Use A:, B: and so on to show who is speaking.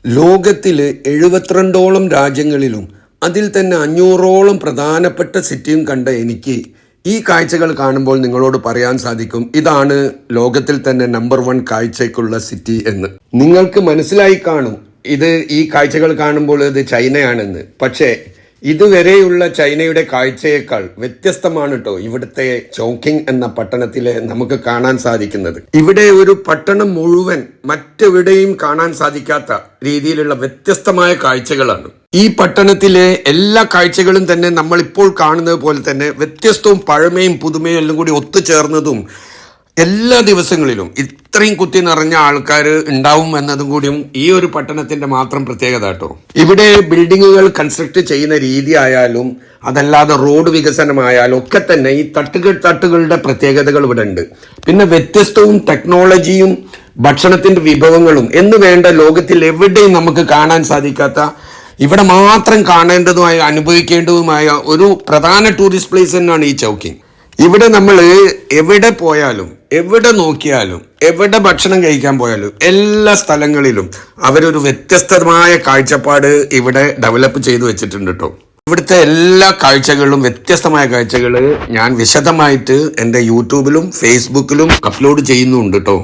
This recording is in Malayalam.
A: ലോകത്തില് 72ഓളം രാജ്യങ്ങളിലും അതിൽ തന്നെ 500ഓളം പ്രധാനപ്പെട്ട സിറ്റിയും കണ്ട എനിക്ക് ഈ കാഴ്ചകൾ കാണുമ്പോൾ നിങ്ങളോട് പറയാൻ സാധിക്കും, ഇതാണ് ലോകത്തിൽ തന്നെ നമ്പർ 1 കാഴ്ചയ്ക്കുള്ള സിറ്റി എന്ന്. നിങ്ങൾക്ക് മനസ്സിലായി കാണും ഈ കാഴ്ചകൾ കാണുമ്പോൾ ഇത് ചൈനയാണെന്ന്. പക്ഷേ ഇതുവരെയുള്ള ചൈനയുടെ കാഴ്ചയേക്കാൾ വ്യത്യസ്തമാണ് കേട്ടോ ഇവിടുത്തെ ചോക്കിംഗ് എന്ന പട്ടണത്തിലെ നമുക്ക് കാണാൻ സാധിക്കുന്നത്. ഇവിടെ ഒരു പട്ടണം മുഴുവൻ മറ്റെവിടെയും കാണാൻ സാധിക്കാത്ത രീതിയിലുള്ള വ്യത്യസ്തമായ കാഴ്ചകളാണ്. ഈ പട്ടണത്തിലെ എല്ലാ കാഴ്ചകളും തന്നെ നമ്മൾ ഇപ്പോൾ കാണുന്നത് പോലെ തന്നെ വ്യത്യസ്തവും പഴമയും പുതുമയും എല്ലാം കൂടി ഒത്തുചേർന്നതും എല്ലാ ദിവസങ്ങളിലും ഇത്രയും കുത്തി നിറഞ്ഞ ആൾക്കാർ ഉണ്ടാവും എന്നതും കൂടിയും ഈ ഒരു പട്ടണത്തിന്റെ മാത്രം പ്രത്യേകത കേട്ടോ. ഇവിടെ ബിൽഡിങ്ങുകൾ കൺസ്ട്രക്ട് ചെയ്യുന്ന രീതി ആയാലും അതല്ലാതെ റോഡ് വികസനമായാലും ഒക്കെ തന്നെ ഈ തട്ടുകളുടെ പ്രത്യേകതകൾ ഇവിടെ ഉണ്ട്. പിന്നെ വ്യത്യസ്തവും ടെക്നോളജിയും ഭക്ഷണത്തിന്റെ വിഭവങ്ങളും എന്ന് വേണ്ട ലോകത്തിൽ എവിടെയും നമുക്ക് കാണാൻ സാധിക്കാത്ത, ഇവിടെ മാത്രം കാണേണ്ടതുമായ അനുഭവിക്കേണ്ടതുമായ ഒരു പ്രധാന ടൂറിസ്റ്റ് പ്ലേസ് തന്നെയാണ് ഈ ചൗക്കിംഗ്. ഇവിടെ നമ്മൾ എവിടെ പോയാലും എവിടെ നോക്കിയാലും എവിടെ ഭക്ഷണം കഴിക്കാൻ പോയാലും എല്ലാ സ്ഥലങ്ങളിലും അവരൊരു വ്യത്യസ്തമായ കാഴ്ചപ്പാട് ഇവിടെ ഡെവലപ്പ് ചെയ്തു വെച്ചിട്ടുണ്ട് കേട്ടോ. ഇവിടുത്തെ എല്ലാ കാഴ്ചകളും വ്യത്യസ്തമായ കാഴ്ചകൾ ഞാൻ വിശദമായിട്ട് എൻ്റെ യൂട്യൂബിലും ഫേസ്ബുക്കിലും അപ്ലോഡ് ചെയ്യുന്നുണ്ട് കേട്ടോ.